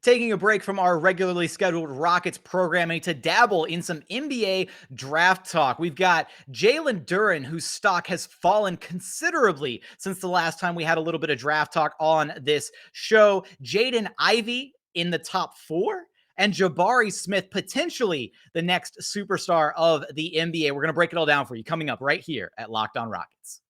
taking a break from our regularly scheduled Rockets programming to dabble in some NBA draft talk. We've got Jalen Duren, whose stock has fallen considerably since the last time we had a little bit of draft talk on this show. Jaden Ivey in the top 4. And Jabari Smith, potentially the next superstar of the NBA. We're going to break it all down for you coming up right here at Locked On Rockets.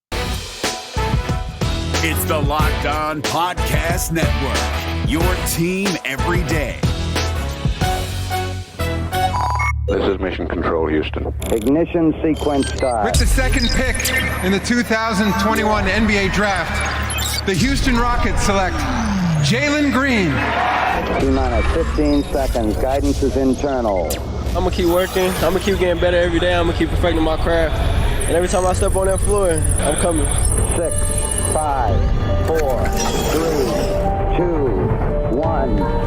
It's the Locked On Podcast Network, your team every day. This is Mission Control, Houston. Ignition sequence start. With the second pick in the 2021 NBA Draft, the Houston Rockets select Jalen Green. T-minus 15 seconds. Guidance is internal. I'm going to keep working. I'm going to keep getting better every day. I'm going to keep perfecting my craft. And every time I step on that floor, I'm coming. 6, 5, 4, 3, 2, 1.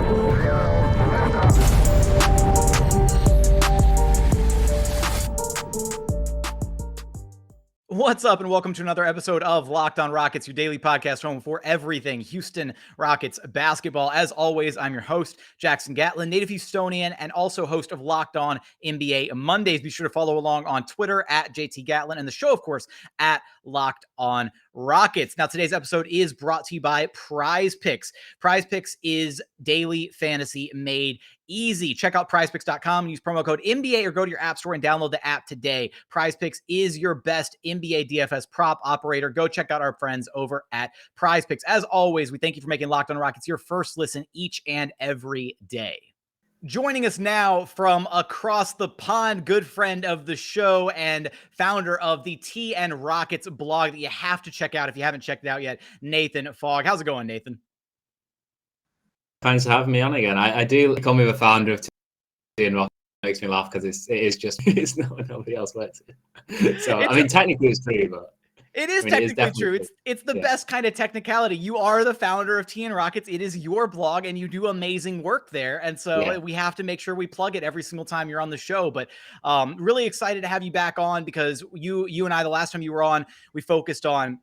What's up, and welcome to another episode of Locked On Rockets, your daily podcast home for everything Houston Rockets basketball. As always, I'm your host, Jackson Gatlin, native Houstonian, and also host of Locked On NBA Mondays. Be sure to follow along on Twitter at JT Gatlin, and the show, of course, at Locked On Rockets. Now, today's episode is brought to you by Prize Picks. Prize Picks is daily fantasy made easy. Check out prizepicks.com and use promo code NBA or go to your app store and download the app today. Prize Picks is your best NBA DFS prop operator. Go check out our friends over at Prize Picks. As always, we thank you for making Locked On Rockets your first listen each and every day. Joining us now from across the pond, good friend of the show and founder of the TN Rockets blog that you have to check out if you haven't checked it out yet, Nathan Fogg. How's it going, Nathan? Thanks for having me on again. I do call me the founder of TN Rockets. It makes me laugh because it's not nobody else works it. So I mean, technically it's true, but it is technically true. It's the best kind of technicality. You are the founder of TN Rockets. It is your blog, and you do amazing work there. And so we have to make sure we plug it every single time you're on the show. But really excited to have you back on because you and I, the last time you were on, we focused on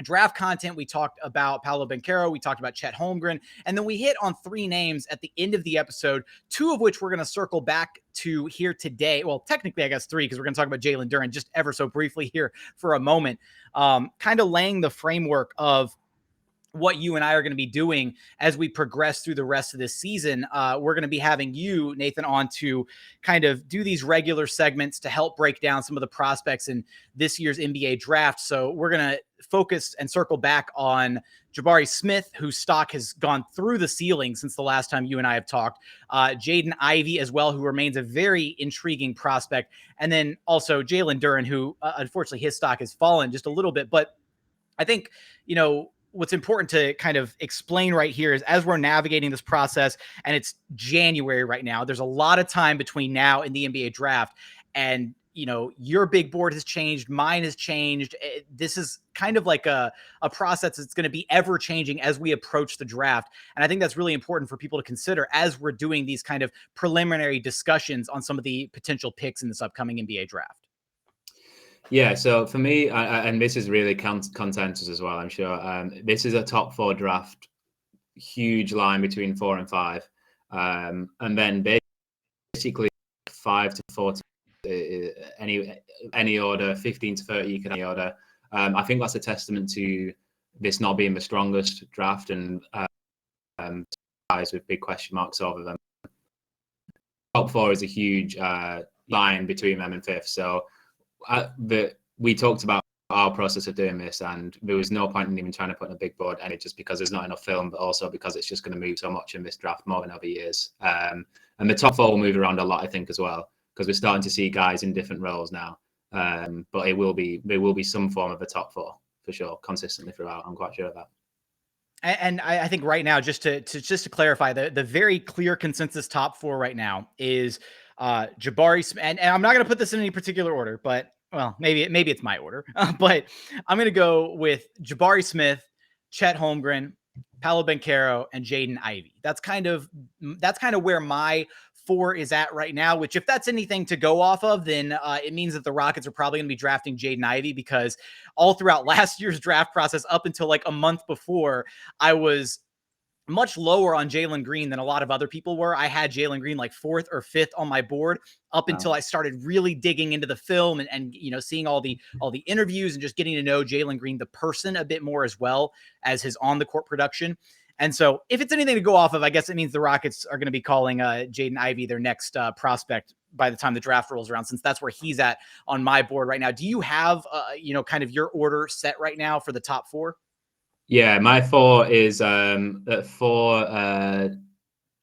draft content. We talked about Paolo Banchero. We talked about Chet Holmgren. And then we hit on 3 names at the end of the episode, 2 of which we're going to circle back to here today. Well, technically, I guess 3, because we're going to talk about Jalen Duren just ever so briefly here for a moment, kind of laying the framework of what you and I are going to be doing as we progress through the rest of this season. We're going to be having you, Nathan, on to kind of do these regular segments to help break down some of the prospects in this year's NBA draft. So we're going to focus and circle back on Jabari Smith, whose stock has gone through the ceiling since the last time you and I have talked. Jaden Ivey as well, who remains a very intriguing prospect. And then also Jalen Duren, who unfortunately his stock has fallen just a little bit. But I think, what's important to kind of explain right here is as we're navigating this process, and it's January right now, there's a lot of time between now and the NBA draft. And, your big board has changed. Mine has changed. This is kind of like a process that's going to be ever changing as we approach the draft. And I think that's really important for people to consider as we're doing these kind of preliminary discussions on some of the potential picks in this upcoming NBA draft. Yeah, so for me, and this is really consensus as well, I'm sure, this is a top 4 draft, huge line between 4 and 5. And then basically 5 to 14, any order, 15 to 30, you can any order. I think that's a testament to this not being the strongest draft and guys with big question marks over them. Top 4 is a huge line between them and 5th. So we talked about our process of doing this, and there was no point in even trying to put in a big board, and it just because there's not enough film, but also because it's just going to move so much in this draft more than other years. And the top 4 will move around a lot, I think, as well, because we're starting to see guys in different roles now. But there will be some form of a top 4 for sure, consistently throughout. I'm quite sure of that. And I think right now, just to clarify, the very clear consensus top 4 right now is Jabari Smith, and I'm not going to put this in any particular order, but well, maybe it's my order, but I'm going to go with Jabari Smith, Chet Holmgren, Paolo Banchero, and Jaden Ivey. That's kind of where my 4 is at right now, which if that's anything to go off of, then it means that the Rockets are probably going to be drafting Jaden Ivey, because all throughout last year's draft process, up until like a month before, I was much lower on Jalen Green than a lot of other people were. I had Jalen Green like 4th or 5th on my board up until I started really digging into the film and seeing all the interviews and just getting to know Jalen Green, the person, a bit more as well as his on the court production. And so if it's anything to go off of, I guess it means the Rockets are going to be calling Jaden Ivey their next prospect by the time the draft rolls around, since that's where he's at on my board right now. Do you have, kind of your order set right now for the top 4? Yeah, my 4 is at 4,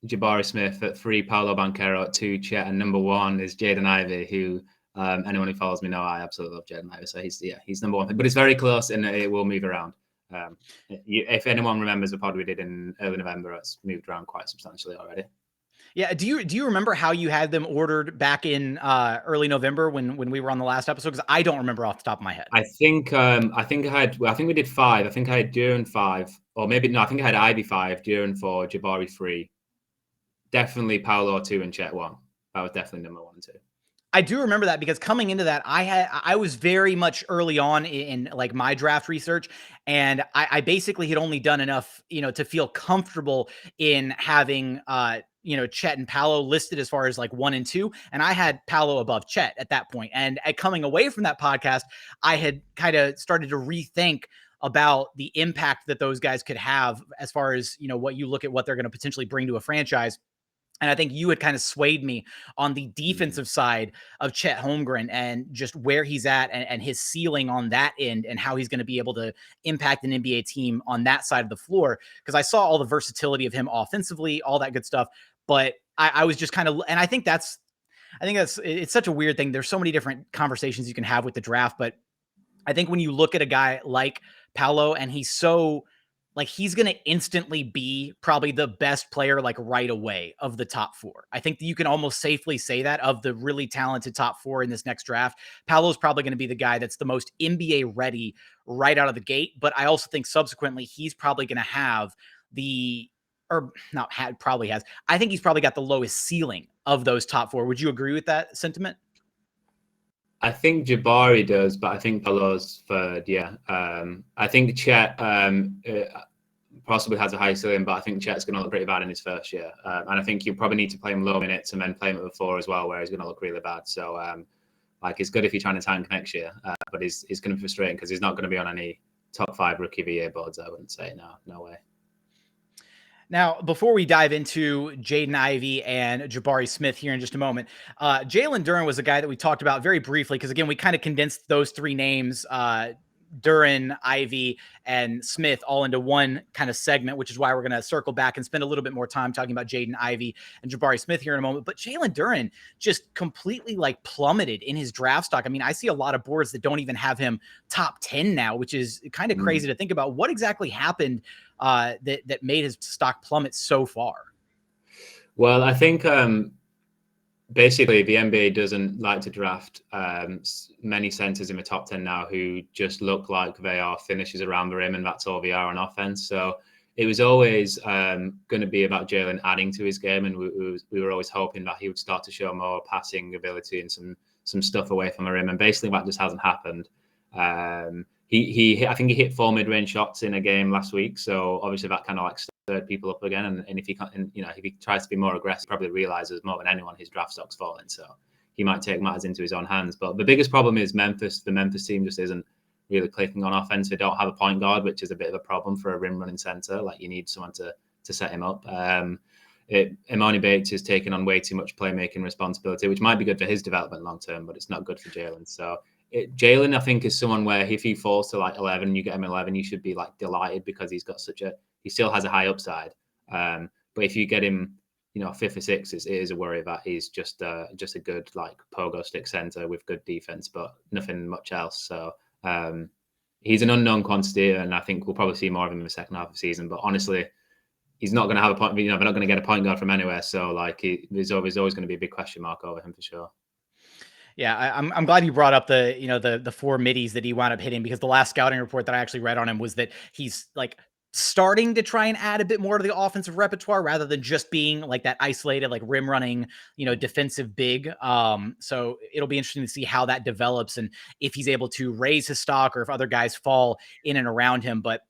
Jabari Smith, at 3, Paolo Banchero, at 2, Chet, and number 1 is Jaden Ivey, who anyone who follows me know I absolutely love Jaden Ivey. So he's number 1, but it's very close and it will move around. If anyone remembers the pod we did in early November, it's moved around quite substantially already. Yeah. Do you remember how you had them ordered back in early November when we were on the last episode? Because I don't remember off the top of my head. I think we did 5. I think I had Duren 5, or maybe no. I think I had Ivy 5, Duren 4, Jabari 3, definitely Paolo 2, and Chet 1. That was definitely number 1 and 2. I do remember that because coming into that, I was very much early on in like my draft research, and I basically had only done enough, to feel comfortable in having Chet and Paolo listed as far as like 1 and 2, and I had Paolo above Chet at that point. And coming away from that podcast, I had kind of started to rethink about the impact that those guys could have as far as what you look at what they're going to potentially bring to a franchise. And I think you had kind of swayed me on the defensive side of Chet Holmgren and just where he's at and his ceiling on that end and how he's going to be able to impact an NBA team on that side of the floor. Because I saw all the versatility of him offensively, all that good stuff. But I was just kind of, and I think it's such a weird thing. There's so many different conversations you can have with the draft. But I think when you look at a guy like Paolo and he's so, like, he's going to instantly be probably the best player, like, right away of the top 4. I think that you can almost safely say that of the really talented top 4 in this next draft. Paolo's probably going to be the guy that's the most NBA ready right out of the gate. But I also think subsequently he's probably going to have I think he's probably got the lowest ceiling of those top 4. Would you agree with that sentiment? I think Jabari does, but I think Paolo's 3rd. Yeah. I think Chet possibly has a high ceiling, but I think Chet's going to look pretty bad in his first year. And I think you probably need to play him low minutes and then play him at the 4 as well, where he's going to look really bad. So, it's good if you're trying to tank next year, but it's going to be frustrating because he's not going to be on any top 5 rookie of the year boards, I wouldn't say. No way. Now, before we dive into Jaden Ivey and Jabari Smith here in just a moment, Jalen Duren was a guy that we talked about very briefly because, again, we kind of condensed those 3 names, Duren, Ivey, and Smith all into one kind of segment, which is why we're going to circle back and spend a little bit more time talking about Jaden Ivey and Jabari Smith here in a moment. But Jalen Duren just completely like plummeted in his draft stock. I mean, I see a lot of boards that don't even have him top 10 now, which is kind of crazy to think about. What exactly happened that made his stock plummet so far? Well, I think basically the NBA doesn't like to draft many centers in the top 10 now who just look like they are finishers around the rim, and that's all they are on offense. So it was always going to be about Jalen adding to his game, and we were always hoping that he would start to show more passing ability and some stuff away from the rim, and basically that just hasn't happened. I think he hit 4 mid-range shots in a game last week, so obviously that kind of like stirred people up again. And if he can't, if he tries to be more aggressive, he probably realizes more than anyone his draft stock's falling, so he might take matters into his own hands. But the biggest problem is Memphis. The Memphis team just isn't really clicking on offense. They don't have a point guard, which is a bit of a problem for a rim running center. Like, you need someone to set him up. Imani Bates is taking on way too much playmaking responsibility, which might be good for his development long term, but it's not good for Jalen. So Jalen, I think, is someone where if he falls to like 11 and you get him 11, you should be like delighted because he's got he still has a high upside. But if you get him, 5th or 6th, it is a worry that he's just a good like pogo stick center with good defense, but nothing much else. So he's an unknown quantity, and I think we'll probably see more of him in the second half of the season. But honestly, he's not going to have a point. They're not going to get a point guard from anywhere. So like, there's always going to be a big question mark over him for sure. Yeah, I'm glad you brought up the 4 middies that he wound up hitting, because the last scouting report that I actually read on him was that he's like starting to try and add a bit more to the offensive repertoire rather than just being like that isolated, like rim running, defensive big. So it'll be interesting to see how that develops and if he's able to raise his stock or if other guys fall in and around him. But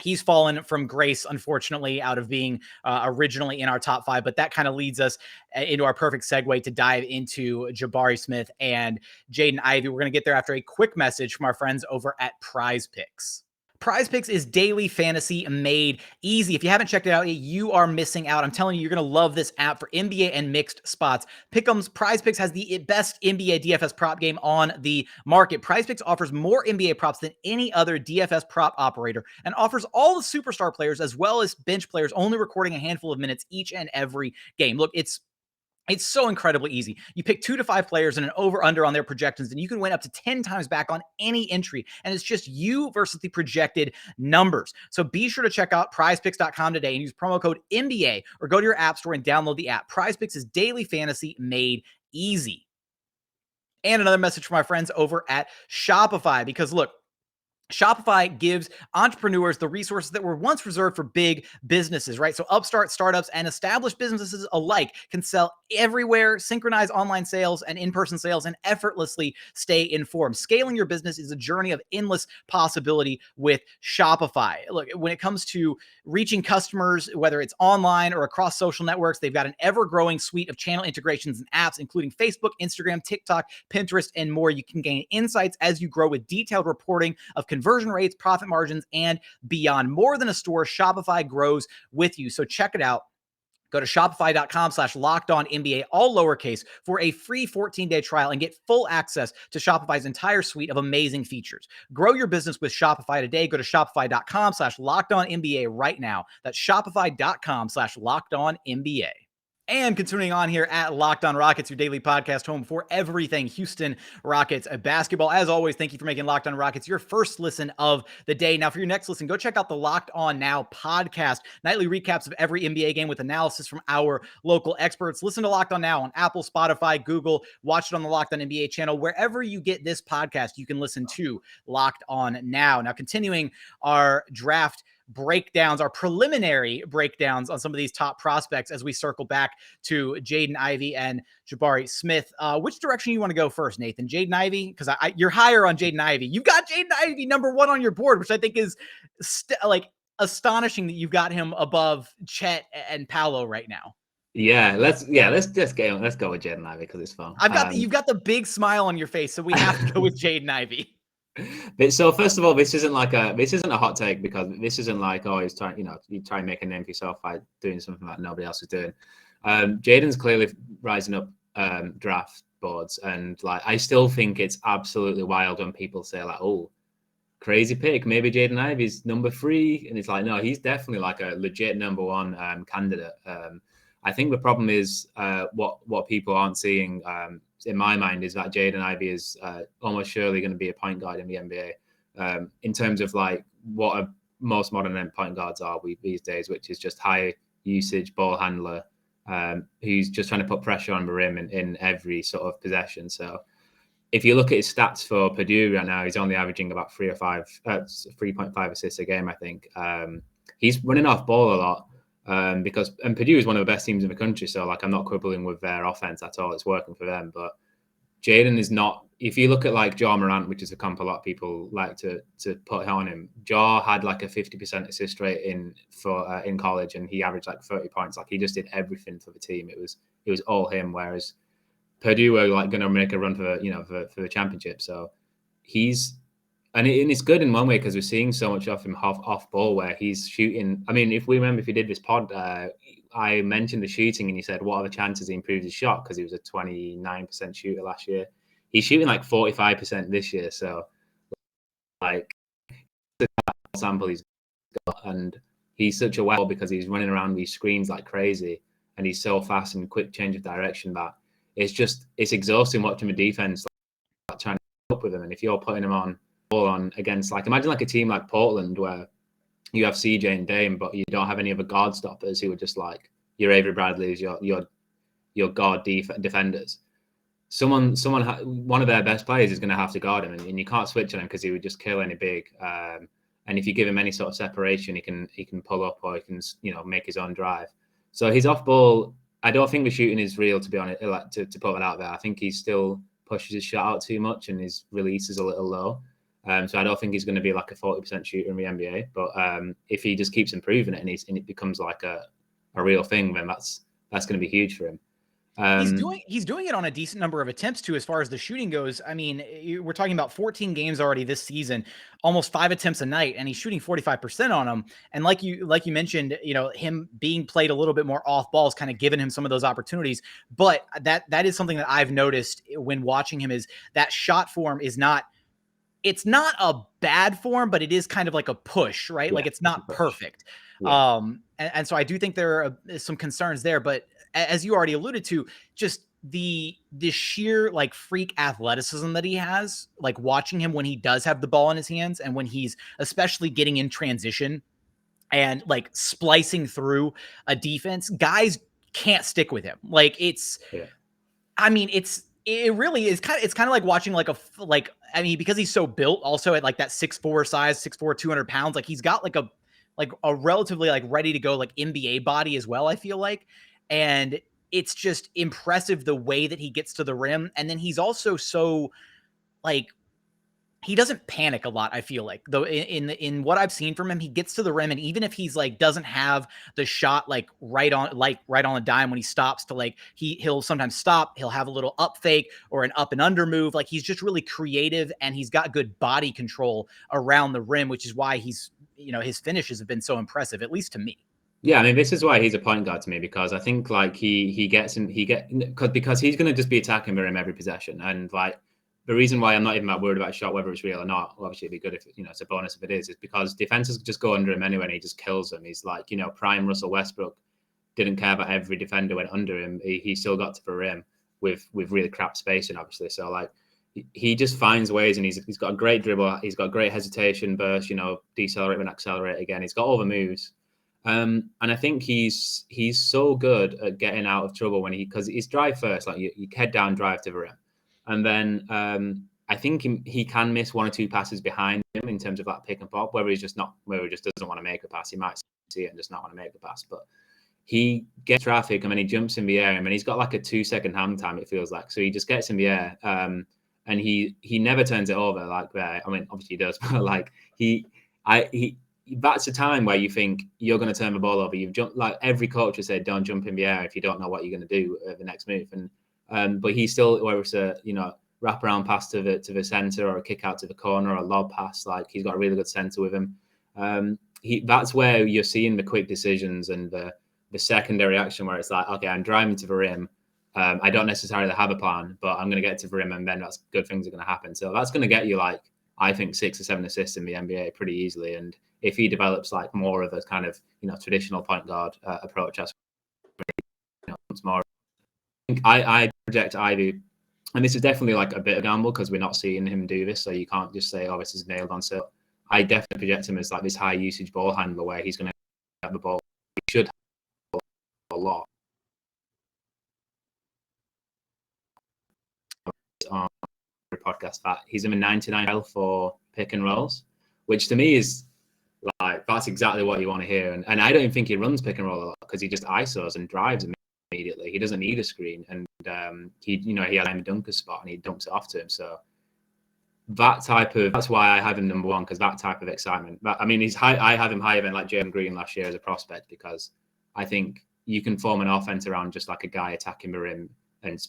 He's fallen from grace, unfortunately, out of being originally in our top 5. But that kind of leads us into our perfect segue to dive into Jabari Smith and Jaden Ivey. We're going to get there after a quick message from our friends over at Prize Picks. Prize Picks is daily fantasy made easy. If you haven't checked it out, you are missing out. I'm telling you, you're going to love this app for NBA and mixed spots. Pick'ems, Prize Picks has the best NBA DFS prop game on the market. Prize Picks offers more NBA props than any other DFS prop operator and offers all the superstar players as well as bench players, only recording a handful of minutes each and every game. Look, it's so incredibly easy. You pick 2 to 5 players and an over-under on their projections, and you can win up to 10 times back on any entry. And it's just you versus the projected numbers. So be sure to check out prizepicks.com today and use promo code NBA or go to your app store and download the app. Prize Picks is daily fantasy made easy. And another message from my friends over at Shopify, because look, Shopify gives entrepreneurs the resources that were once reserved for big businesses, right? So upstart startups and established businesses alike can sell everywhere, synchronize online sales and in-person sales, and effortlessly stay informed. Scaling your business is a journey of endless possibility with Shopify. Look, when it comes to reaching customers, whether it's online or across social networks, they've got an ever-growing suite of channel integrations and apps, including Facebook, Instagram, TikTok, Pinterest, and more. You can gain insights as you grow with detailed reporting of conversion rates, profit margins, and beyond. More than a store, Shopify grows with you. So check it out. Go to shopify.com/lockedonnba, all lowercase, for a free 14-day trial and get full access to Shopify's entire suite of amazing features. Grow your business with Shopify today. Go to shopify.com/lockedonnba right now. That's shopify.com/lockedonnba. And continuing on here at Locked On Rockets, your daily podcast home for everything Houston Rockets basketball. As always, thank you for making Locked On Rockets your first listen of the day. Now, for your next listen, go check out the Locked On Now podcast. Nightly recaps of every NBA game with analysis from our local experts. Listen to Locked On Now on Apple, Spotify, Google. Watch it on the Locked On NBA channel. Wherever you get this podcast, you can listen to Locked On Now. Now, continuing our draft breakdowns, our preliminary breakdowns on some of these top prospects as we circle back to Jaden Ivey and Jabari Smith. Which direction you want to go first, Nathan? Jaden Ivey? Because you're higher on Jaden Ivey. You've got Jaden Ivey number 1 on your board, which I think is astonishing that you've got him above Chet and Paolo right now. Let's go with Jaden Ivey because it's fun. You've got the big smile on your face, so we have to go with Jaden Ivey. So first of all, this isn't a hot take, because this isn't like, oh, he's trying, you try and make a name for yourself by doing something that nobody else is doing. Jaden's clearly rising up draft boards, and like I still think it's absolutely wild when people say like, oh, crazy pick, maybe Jaden Ivey's number 3, and it's like, no, he's definitely like a legit number 1 candidate. I think the problem is what people aren't seeing. In my mind, is that Jaden Ivey is almost surely going to be a point guard in the NBA in terms of like what most modern point guards are these days, which is just high usage ball handler who's just trying to put pressure on the rim in every sort of possession. So if you look at his stats for Purdue right now, he's only averaging about 3.5 assists a game, I think. He's running off ball a lot. Because Purdue is one of the best teams in the country, so like I'm not quibbling with their offense at all. It's working for them, but Jaden is not. If you look at like Ja Morant, which is a comp a lot of people like to put on him, Ja had like a 50% assist rate in college, and he averaged like 30 points. Like he just did everything for the team. It was all him. Whereas Purdue were like going to make a run for the championship. So and it's good in one way because we're seeing so much of him off ball where he's shooting. I mean, if you did this pod, I mentioned the shooting and you said, what are the chances he improves his shot? Because he was a 29% shooter last year. He's shooting like 45% this year. So like the sample he's got, and he's such a well because he's running around these screens like crazy and he's so fast and quick change of direction that it's exhausting watching the defense like, trying to keep up with him. And if you're putting him on against, like, imagine like a team like Portland where you have CJ and Dame, but you don't have any other guard stoppers who are just like your Avery Bradleys, your guard defenders. One of their best players is going to have to guard him, and you can't switch on him because he would just kill any big. And if you give him any sort of separation, he can pull up or he can make his own drive. So his off ball, I don't think the shooting is real, to be honest. To put it out there, I think he still pushes his shot out too much and his release is a little low. So I don't think he's going to be like a 40% shooter in the NBA. But if he just keeps improving it and it becomes like a real thing, then that's going to be huge for him. He's doing it on a decent number of attempts too, as far as the shooting goes. I mean, we're talking about 14 games already this season, almost 5 attempts a night, and he's shooting 45% on them. And like you mentioned, him being played a little bit more off ball is kind of giving him some of those opportunities. But that is something that I've noticed when watching him, is that shot form is not. It's not a bad form, but it is kind of like a push, right? Like it's not perfect. Yeah. And so I do think there are some concerns there, but as you already alluded to, just the sheer like freak athleticism that he has, like watching him when he does have the ball in his hands and when he's especially getting in transition and like splicing through a defense, guys can't stick with him. Like it really is it's kind of like watching because he's so built also at like that 6'4" size, 6'4", 200 pounds. Like he's got like a relatively like ready to go like NBA body as well, I feel like. And it's just impressive the way that he gets to the rim. And then he's also so like, he doesn't panic a lot, I feel like, though in what I've seen from him, he gets to the rim. And even if he's like, doesn't have the shot, like right on a dime when he stops to like, he'll sometimes stop, he'll have a little up fake or an up and under move. Like he's just really creative and he's got good body control around the rim, which is why he's, his finishes have been so impressive, at least to me. Yeah, I mean, this is why he's a point guard to me, because I think like because he's going to just be attacking the rim every possession. And like the reason why I'm not even that worried about a shot, whether it's real or not, obviously it'd be good if, it's a bonus if it is because defenses just go under him anyway and he just kills them. He's like, prime Russell Westbrook didn't care that every defender went under him. He still got to the rim with really crap spacing, obviously. So like he just finds ways, and he's got a great dribble. He's got great hesitation, burst, decelerate and accelerate again. He's got all the moves. And I think he's so good at getting out of trouble because he's drive first, like you head down, drive to the rim. And then I think he can miss one or two passes behind him in terms of that pick and pop, where he just doesn't want to make a pass. He might see it and just not want to make the pass, but he gets traffic and then he jumps in the air. I mean, he's got like a 2-second hand time, it feels like. So he just gets in the air and he never turns it over like that. I mean, obviously he does, but like that's a time where you think you're going to turn the ball over. You've jumped, like every coach has said, don't jump in the air if you don't know what you're going to do at the next move. And but he's still, whether it's a wraparound pass to the center or a kick out to the corner or a lob pass, like he's got a really good center with him. That's where you're seeing the quick decisions and the secondary action where it's like, okay, I'm driving to the rim. I don't necessarily have a plan, but I'm going to get to the rim and then that's good things are going to happen. So that's going to get you like, I think 6 or 7 assists in the NBA pretty easily. And if he develops like more of a kind of, traditional point guard approach, that's more. I project Ivey, and this is definitely like a bit of a gamble because we're not seeing him do this. So you can't just say, oh, this is nailed on. So I definitely project him as like this high usage ball handler where he's going to have the ball. He should have a lot. On the podcast that he's in a 99 for pick and rolls, which to me is like, that's exactly what you want to hear. And I don't even think he runs pick and roll a lot because he just ISOs and drives immediately. He doesn't need a screen. And he has a dunker spot and he dumps it off to him. So that's why I have him number one, because that type of excitement. But I mean, I have him higher than like Jalen Green last year as a prospect, because I think you can form an offense around just like a guy attacking the rim and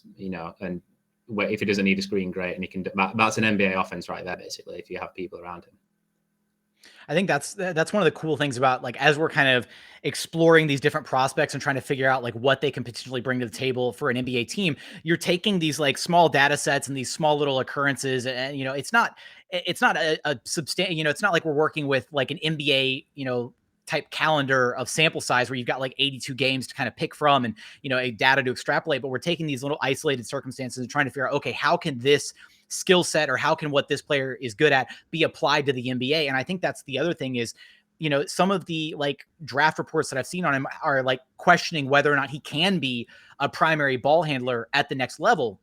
if he doesn't need a screen, great. And he can, that's an NBA offense right there, basically, if you have people around him. I think that's one of the cool things about, like, as we're kind of exploring these different prospects and trying to figure out like what they can potentially bring to the table for an NBA team, you're taking these like small data sets and these small little occurrences. And, it's not a substantial, it's not like we're working with like an NBA, type calendar of sample size where you've got like 82 games to kind of pick from and, a data to extrapolate, but we're taking these little isolated circumstances and trying to figure out, okay, how can this skill set or how can what this player is good at be applied to the NBA? And I think that's the other thing is, some of the like draft reports that I've seen on him are like questioning whether or not he can be a primary ball handler at the next level.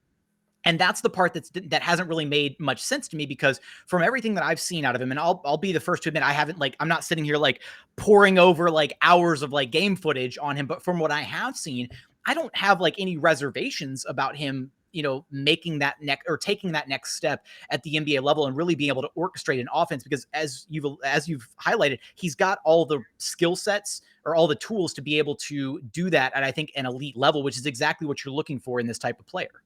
And that's the part that hasn't really made much sense to me, because from everything that I've seen out of him, and I'll be the first to admit, I'm not sitting here like poring over like hours of like game footage on him, but from what I have seen, I don't have like any reservations about him, making that taking that next step at the NBA level and really being able to orchestrate an offense, because as you've highlighted, he's got all the skill sets or all the tools to be able to do that at, I think, an elite level, which is exactly what you're looking for in this type of player.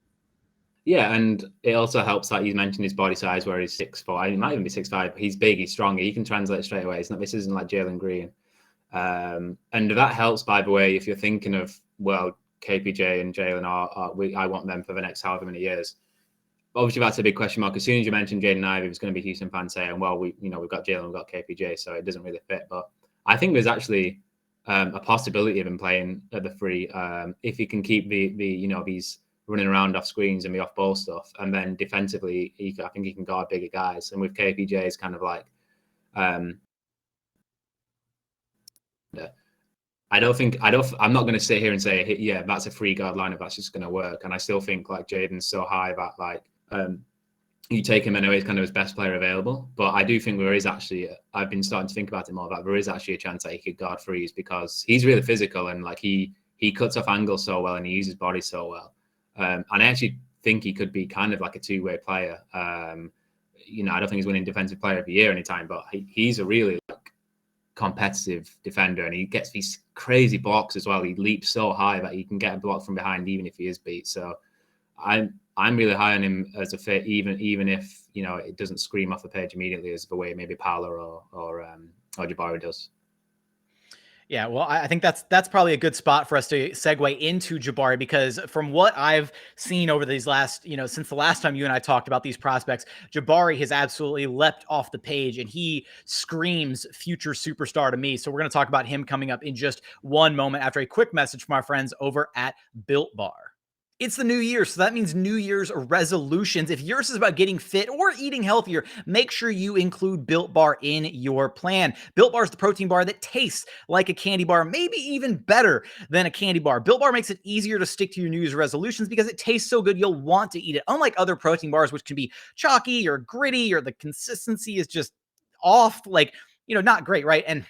Yeah, and it also helps that you mentioned his body size, where he's 6'4". He might even be 6'5". He's big, he's strong. He can translate straight away. This isn't like Jalen Green. And that helps, by the way, if you're thinking of, well, KPJ and Jalen I want them for the next however many years. Obviously, that's a big question mark. As soon as you mentioned Jaden Ivey, there's going to be Houston fans saying, well, we've got Jalen, we've got KPJ, so it doesn't really fit. But I think there's actually a possibility of him playing at the 3 if he can keep these running around off screens and the off ball stuff, and then defensively, I think he can guard bigger guys. And with KPJ, it's kind of like, I'm not going to sit here and say, yeah, that's a 3-guard lineup, that's just going to work. And I still think like Jaden's so high that like you take him anyway, he's kind of his best player available. But I do think there is actually, I've been starting to think about it more, that there is actually a chance that he could guard 3s, because he's really physical and like he cuts off angles so well and he uses body so well. And I actually think he could be kind of like a 2-way player. I don't think he's winning Defensive Player of the Year anytime, but he's a really like competitive defender, and he gets these crazy blocks as well. He leaps so high that he can get a block from behind even if he is beat. So I'm really high on him as a fit, even if it doesn't scream off the page immediately as the way maybe Paolo or Jabari does. Yeah, well, I think that's probably a good spot for us to segue into Jabari, because from what I've seen over these last, since the last time you and I talked about these prospects, Jabari has absolutely leapt off the page and he screams future superstar to me. So we're going to talk about him coming up in just one moment after a quick message from our friends over at Built Bar. It's the new year, so that means New Year's resolutions. If yours is about getting fit or eating healthier, make sure you include Built Bar in your plan. Built Bar is the protein bar that tastes like a candy bar, maybe even better than a candy bar. Built Bar makes it easier to stick to your New Year's resolutions because it tastes so good you'll want to eat it. Unlike other protein bars, which can be chalky or gritty, or the consistency is just off, not great, right? And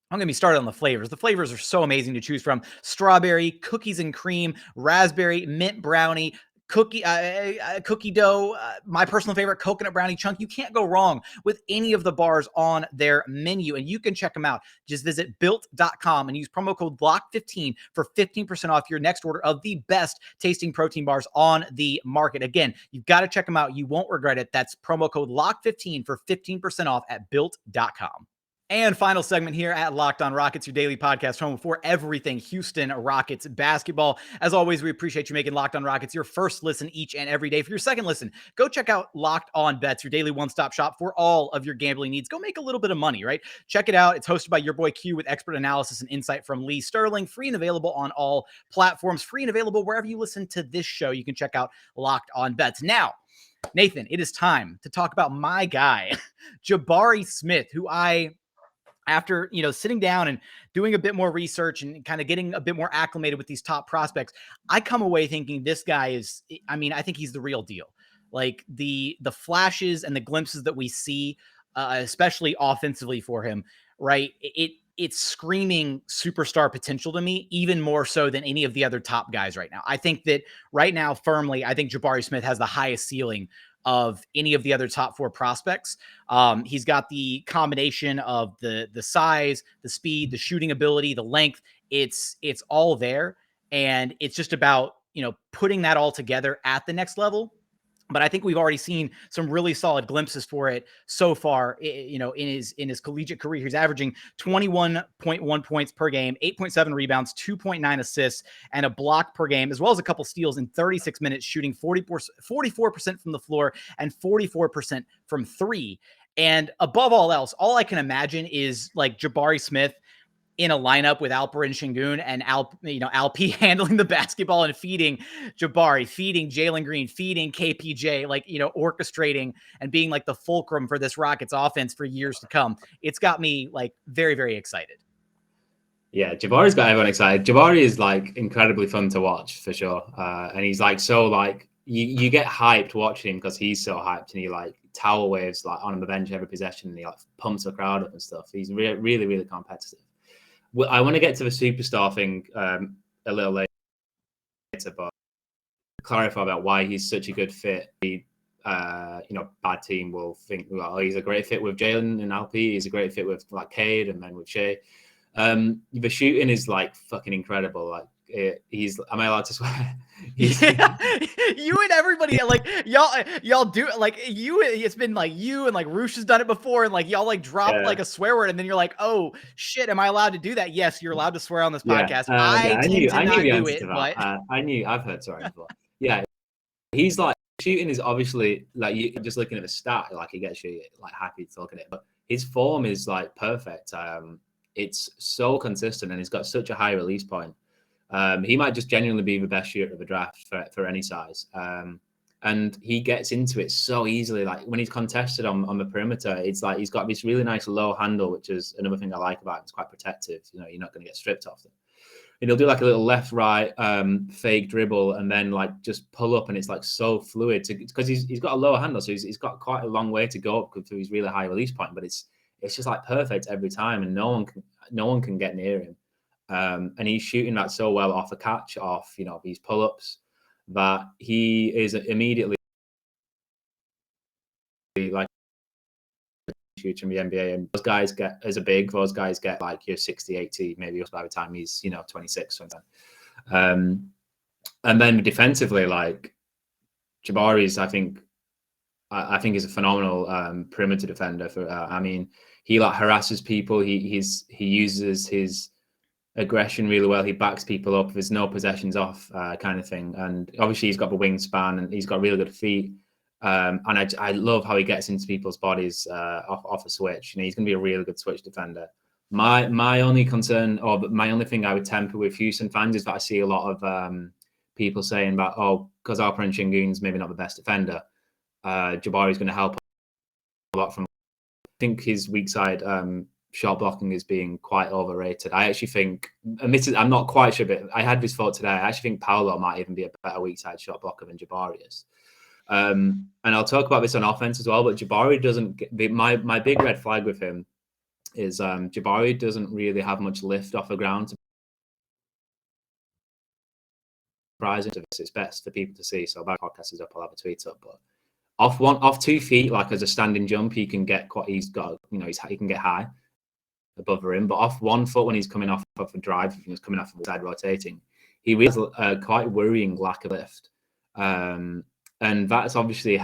I'm going to be started on the flavors. The flavors are so amazing to choose from. Strawberry, cookies and cream, raspberry, mint brownie, cookie dough, my personal favorite, coconut brownie chunk. You can't go wrong with any of the bars on their menu, and you can check them out. Just visit built.com and use promo code LOCK15 for 15% off your next order of the best tasting protein bars on the market. Again, you've got to check them out. You won't regret it. That's promo code LOCK15 for 15% off at built.com. And final segment here at Locked On Rockets, your daily podcast home for everything Houston Rockets basketball. As always, we appreciate you making Locked On Rockets your first listen each and every day. For your second listen, go check out Locked On Bets, your daily one-stop shop for all of your gambling needs. Go make a little bit of money, right? Check it out. It's hosted by your boy Q with expert analysis and insight from Lee Sterling. Free and available on all platforms. Free and available wherever you listen to this show. You can check out Locked On Bets. Now, Nathan, it is time to talk about my guy, Jabari Smith, who after, sitting down and doing a bit more research and kind of getting a bit more acclimated with these top prospects, I come away thinking this guy I think he's the real deal. Like the flashes and the glimpses that we see, especially offensively for him, right? It's screaming superstar potential to me, even more so than any of the other top guys right now. I think that right now, firmly, I think Jabari Smith has the highest ceiling of any of the other top 4 prospects. He's got the combination of the size, the speed, the shooting ability, the length. It's all there. And it's just about, putting that all together at the next level. But I think we've already seen some really solid glimpses for it so far, in his collegiate career. He's averaging 21.1 points per game, 8.7 rebounds, 2.9 assists, and a block per game, as well as a couple steals in 36 minutes, shooting 44% from the floor and 44% from 3. And above all else, all I can imagine is like Jabari Smith in a lineup with Alper and Şengün, and Alp handling the basketball and feeding Jabari, feeding Jalen Green, feeding KPJ, orchestrating and being like the fulcrum for this Rockets offense for years to come. It's got me very, very excited. Yeah, Jabari's got everyone excited. Jabari is incredibly fun to watch for sure. And he's you get hyped watching him because he's so hyped, and he towel waves on the bench every possession, and he pumps the crowd up and stuff. He's really, really competitive. I want to get to the superstar thing a little later, but clarify about why he's such a good fit. Bad team will think, well, he's a great fit with Jalen and LP. He's a great fit with like Cade and then with Shea. The shooting is like fucking incredible. Like am I allowed to swear? You and everybody, like y'all do like you. It's been like you and like Roosh has done it before, and like y'all like drop like a swear word, and then you're like, oh shit, am I allowed to do that? Yes, you're allowed to swear on this podcast. I knew the answer to that. I've heard swearing before. Yeah, he's like shooting is obviously like you just looking at the stat, like he gets you like happy to look at it, but his form is like perfect. It's so consistent, and he's got such a high release point. He might just genuinely be the best shooter of the draft for any size. And he gets into it so easily. Like when he's contested on the perimeter, it's like he's got this really nice low handle, which is another thing I like about him. It's quite protective. You know, you're not going to get stripped off them. And he'll do like a little left-right fake dribble and then like just pull up, and it's like so fluid because he's got a lower handle, so he's got quite a long way to go up to his really high release point. But it's just like perfect every time, and no one can get near him. And he's shooting that so well off a catch, off these pull-ups, that he is immediately like shooter in the NBA. And those guys get like your 60, 80, maybe by the time he's 26, 27. And then defensively, like Jabari's, I think he's a phenomenal perimeter defender. He like harasses people. He uses his aggression really well. He backs people up. There's no possessions off kind of thing. And obviously he's got the wingspan and he's got really good feet. And I love how he gets into people's bodies off a switch. He's going to be a really good switch defender. My only concern, or my only thing I would temper with Houston fans, is that I see a lot of people saying about, because Alperen Sengun's maybe not the best defender, Jabari's going to help a lot from. I think his weak side shot blocking is being quite overrated. I actually think, I'm not quite sure, but I had this thought today. I actually think Paolo might even be a better weak side shot blocker than Jabari is. And I'll talk about this on offense as well, but Jabari doesn't get, my big red flag with him is Jabari doesn't really have much lift off the ground. Surprising to this, it's best for people to see. So about podcast is up, I'll have a tweet up, but off 2 feet, like as a standing jump, he can get he can get high above the rim, but off 1 foot when he's coming off of a drive, he's coming off of the side rotating, he really has a quite worrying lack of lift. And that's obviously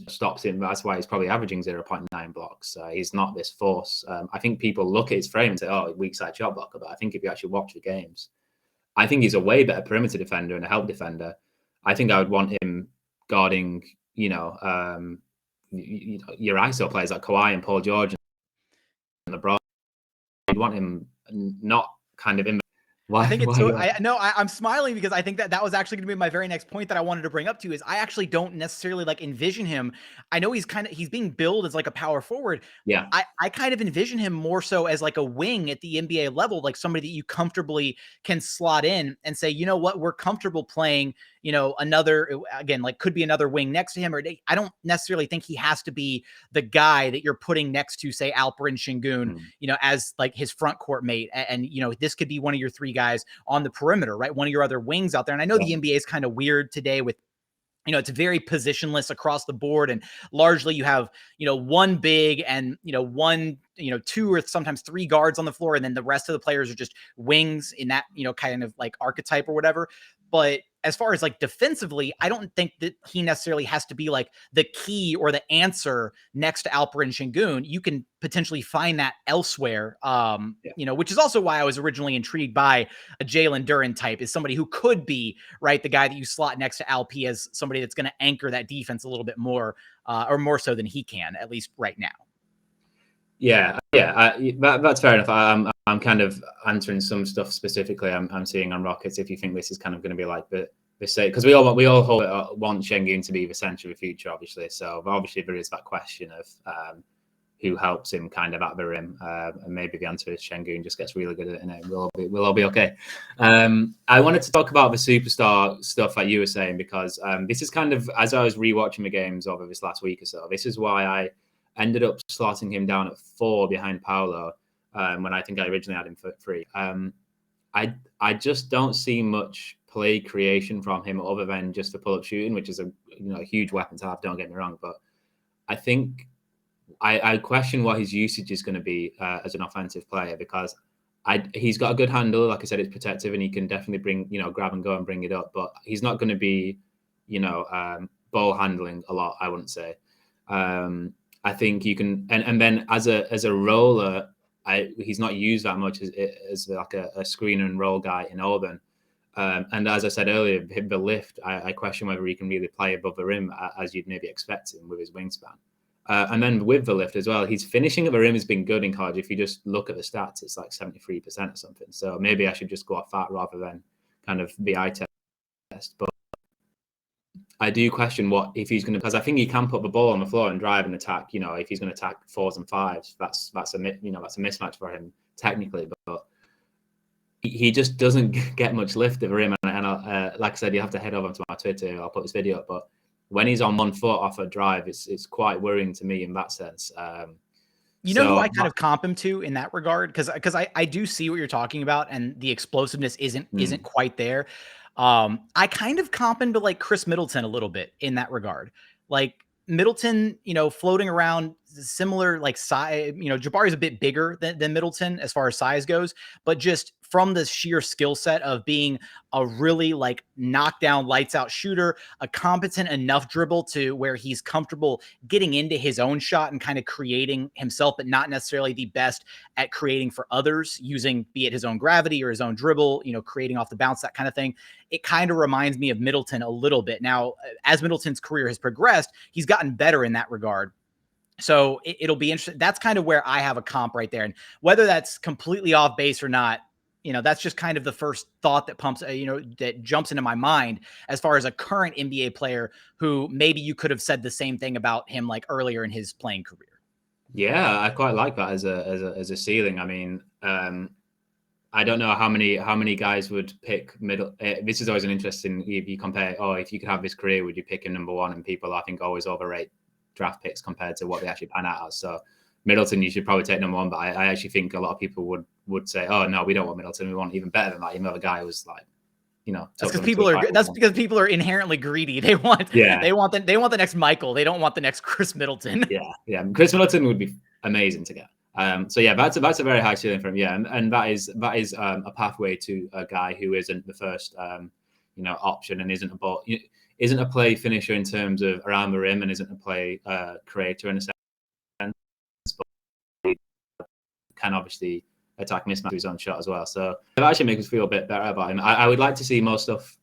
stops him. That's why he's probably averaging 0.9 blocks. He's not this force. I think people look at his frame and say, weak side shot blocker. But I think if you actually watch the games, I think he's a way better perimeter defender and a help defender. I think I would want him guarding, your ISO players like Kawhi and Paul George and LeBron. You'd want him not kind of in. I think it's so. I'm smiling because I think that was actually going to be my very next point that I wanted to bring up to you. Is I actually don't necessarily like envision him. I know he's being billed as like a power forward. Yeah. I kind of envision him more so as like a wing at the NBA level, like somebody that you comfortably can slot in and say, you know what, we're comfortable playing, another, again, like could be another wing next to him. Or I don't necessarily think he has to be the guy that you're putting next to, say, Alperen Sengun, as like his front court mate. And this could be one of your three guys on the perimeter, right? One of your other wings out there. And I know the NBA is kind of weird today with, it's very positionless across the board. And largely you have, one big and, one, 2 or sometimes 3 guards on the floor. And then the rest of the players are just wings in that, kind of like archetype or whatever. But as far as like defensively, I don't think that he necessarily has to be like the key or the answer next to Alperen Sengun. You can potentially find that elsewhere, which is also why I was originally intrigued by a Jalen Duren type, is somebody who could be, right, the guy that you slot next to LP as somebody that's going to anchor that defense a little bit more, or more so than he can, at least right now. Yeah, that's fair enough. I'm kind of answering some stuff specifically I'm seeing on Rockets. If you think this is kind of going to be like the state, because we all want Sengun to be the center of the future, obviously. So obviously there is that question of who helps him kind of at the rim, and maybe the answer is Sengun just gets really good at it, and we'll all be okay. I wanted to talk about the superstar stuff that you were saying, because this is kind of, as I was rewatching the games over this last week or so, this is why I ended up slotting him down at 4 behind Paolo, when I think I originally had him for 3. I just don't see much play creation from him other than just the pull-up shooting, which is a huge weapon to have. Don't get me wrong, but I think I question what his usage is going to be as an offensive player, because he's got a good handle. Like I said, it's protective, and he can definitely bring, grab and go and bring it up. But he's not going to be, ball handling a lot, I wouldn't say. I think you can, and then as a roller, he's not used that much as like a screener and roll guy in Auburn. And as I said earlier, the lift, I question whether he can really play above the rim as you'd maybe expect him with his wingspan. And then with the lift as well, his finishing at the rim has been good in college. If you just look at the stats, it's like 73% or something. So maybe I should just go off that rather than kind of the eye test. But I do question what if he's going to, because I think he can put the ball on the floor and drive and attack. If he's going to attack 4s and 5s, that's a mismatch for him technically. But he just doesn't get much lift at the rim. And like I said, you have to head over to my Twitter. I'll put this video up. But when he's on 1 foot off a drive, it's quite worrying to me in that sense. Who I kind of comp him to in that regard, because I do see what you're talking about, and the explosiveness isn't quite there. I kind of comp him to like Chris Middleton a little bit in that regard. Like Middleton, floating around similar like size, Jabari's a bit bigger than Middleton as far as size goes, but just from the sheer skill set of being a really like knockdown lights out shooter, a competent enough dribble to where he's comfortable getting into his own shot and kind of creating himself, but not necessarily the best at creating for others using, be it his own gravity or his own dribble, creating off the bounce, that kind of thing. It kind of reminds me of Middleton a little bit. Now, as Middleton's career has progressed, he's gotten better in that regard. So it'll be interesting. That's kind of where I have a comp right there. And whether that's completely off base or not, that's just kind of the first thought that that jumps into my mind as far as a current NBA player who maybe you could have said the same thing about him like earlier in his playing career. Yeah, I quite like that as a ceiling. I mean, I don't know how many guys would pick middle. This is always an interesting, if you compare, if you could have this career, would you pick him number 1? And people, I think, always overrate draft picks compared to what they actually pan out as. So Middleton, you should probably take number 1, but I actually think a lot of people would say, oh no, we don't want Middleton, we want even better than that. Even though the guy was like, that's because people are inherently greedy. They want the next Michael. They don't want the next Chris Middleton. Yeah. Chris Middleton would be amazing to get. So yeah, that's a very high ceiling for him. Yeah, and that is a pathway to a guy who isn't the first option and isn't a play finisher in terms of around the rim and isn't a play creator in a sense, but he can obviously attack mismatch his own shot as well. So it actually makes us feel a bit better about him. I would like to see more stuff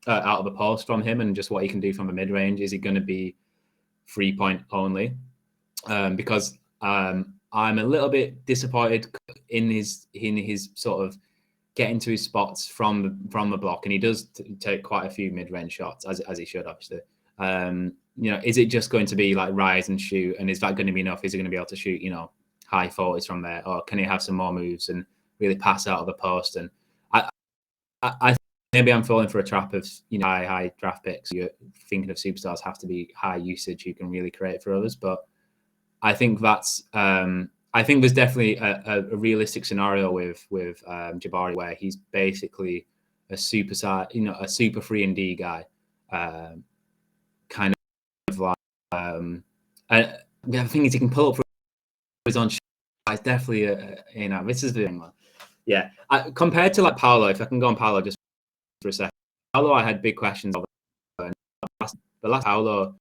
out of the post from him and just what he can do from the mid range. Is he going to be 3-point only? Because I'm a little bit disappointed in his sort of getting to his spots from the block, and he does take quite a few mid-range shots as he should, obviously. Is it just going to be like rise and shoot, and is that going to be enough? Is he going to be able to shoot high 40s from there, or can he have some more moves and really pass out of the post? And I maybe I'm falling for a trap of high draft picks. You're thinking of superstars have to be high usage who can really create for others, but I think that's I think there's definitely a realistic scenario with Jabari where he's basically a super 3-and-D guy, kind of like the other thing is he can pull up for his own shot. It's definitely this is the thing, man. Yeah, compared to like Paolo, if I can go on Paolo just for a second. Paolo, I had big questions over the last Paolo.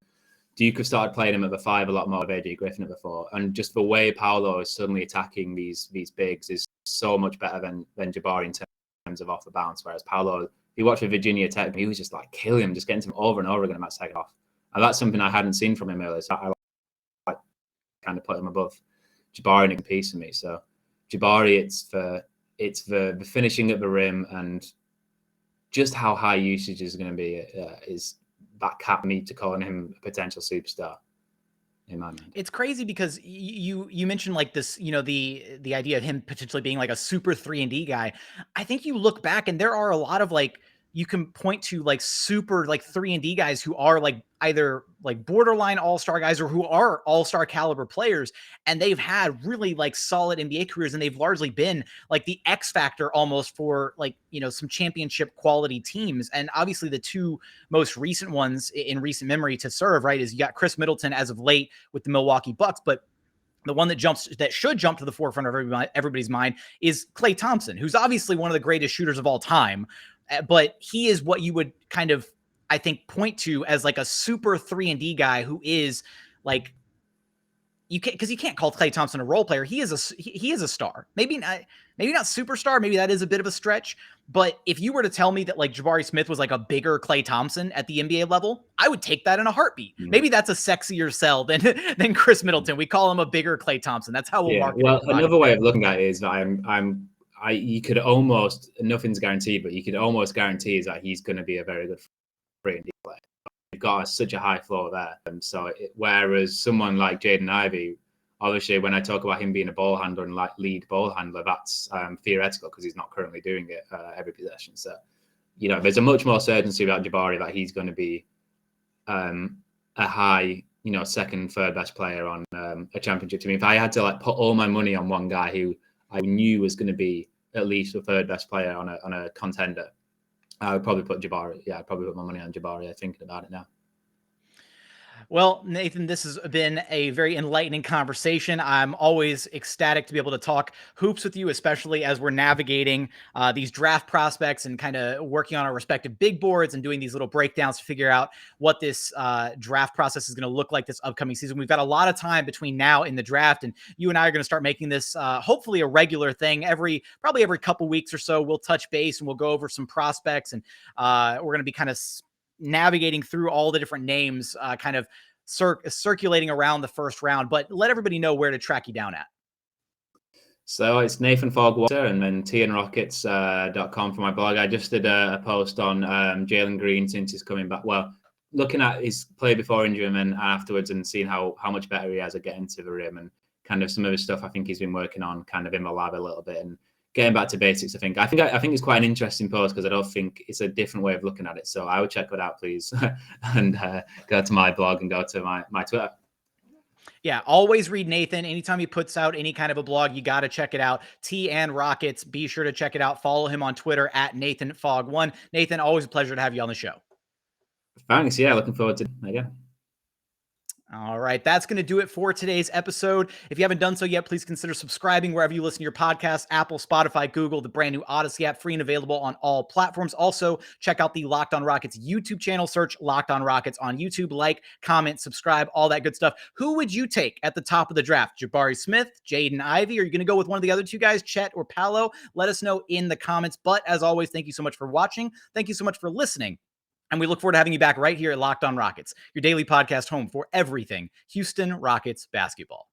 Duke have started playing him at the 5 a lot more of AJ Griffin at the 4. And just the way Paolo is suddenly attacking these bigs is so much better than Jabari in terms of off the bounce. Whereas Paolo, if you watch the Virginia Tech, he was just like killing him, just getting him over and over again at that second off. And that's something I hadn't seen from him earlier. So I like kind of put him above Jabari in a piece of me. So Jabari, it's the finishing at the rim and just how high usage is going to be is that cap me to calling him a potential superstar in my mind. It's crazy because you mentioned like this, the idea of him potentially being like a super 3-and-D guy. I think you look back and there are a lot of like, you can point to like super like 3-and-D guys who are like either like borderline all-star guys or who are all-star caliber players. And they've had really like solid NBA careers, and they've largely been like the X factor almost for like, you know, some championship quality teams. And obviously the two most recent ones in recent memory to serve, right, is you got Chris Middleton as of late with the Milwaukee Bucks, but the one that should jump to the forefront of everybody's mind is Klay Thompson, who's obviously one of the greatest shooters of all time. But he is what you would kind of, I think, point to as like a super 3-and-D guy who is like, you can't, because you can't call Klay Thompson a role player. He is a star. Maybe not superstar. Maybe that is a bit of a stretch. But if you were to tell me that like Jabari Smith was like a bigger Klay Thompson at the NBA level, I would take that in a heartbeat. Maybe that's a sexier sell than Chris Middleton. We call him a bigger Klay Thompson. That's how we'll market it. Well, another way of looking at it is that you could almost, nothing's guaranteed, but you could almost guarantee is that he's going to be a very good 3-and-D player. You've got such a high floor there. And so whereas someone like Jaden Ivey, obviously when I talk about him being a ball handler and like lead ball handler, that's theoretical because he's not currently doing it every possession. So, you know, there's a much more certainty about Jabari that he's going to be a high, you know, second, third best player on a championship team. If I had to like put all my money on one guy who I knew was going to be at least a third best player on a contender, I would probably put Jabari. Yeah, I'd probably put my money on Jabari. I'm thinking about it now. Well, Nathan, this has been a very enlightening conversation. I'm always ecstatic to be able to talk hoops with you, especially as we're navigating these draft prospects and kind of working on our respective big boards and doing these little breakdowns to figure out what this draft process is going to look like this upcoming season. We've got a lot of time between now and the draft, and you and I are going to start making this hopefully a regular thing. Probably every couple weeks or so, we'll touch base and we'll go over some prospects, and we're going to be kind of navigating through all the different names, kind of circulating around the first round. But let everybody know where to track you down at. So it's Nathan Fogg and then tnrockets.com for my blog. I just did a post on Jalen Green since he's coming back. Well, looking at his play before injury and then afterwards and seeing how much better he has at getting to the rim and kind of some of his stuff I think he's been working on kind of in the lab a little bit and getting back to basics. I think it's quite an interesting post because I don't think it's a different way of looking at it. So I would check it out, please, and go to my blog and go to my Twitter. Yeah, always read Nathan. Anytime he puts out any kind of a blog, you got to check it out. T and Rockets. Be sure to check it out. Follow him on Twitter at NathanFogg1. Nathan, always a pleasure to have you on the show. Thanks. Yeah, looking forward to it again. All right, that's going to do it for today's episode. If you haven't done so yet, please consider subscribing wherever you listen to your podcasts, Apple, Spotify, Google, the brand new Odyssey app, free and available on all platforms. Also, check out the Locked On Rockets YouTube channel. Search Locked On Rockets on YouTube. Like, comment, subscribe, all that good stuff. Who would you take at the top of the draft? Jabari Smith, Jaden Ivey? Are you going to go with one of the other two guys, Chet or Paolo? Let us know in the comments. But as always, thank you so much for watching. Thank you so much for listening. And we look forward to having you back right here at Locked On Rockets, your daily podcast home for everything Houston Rockets basketball.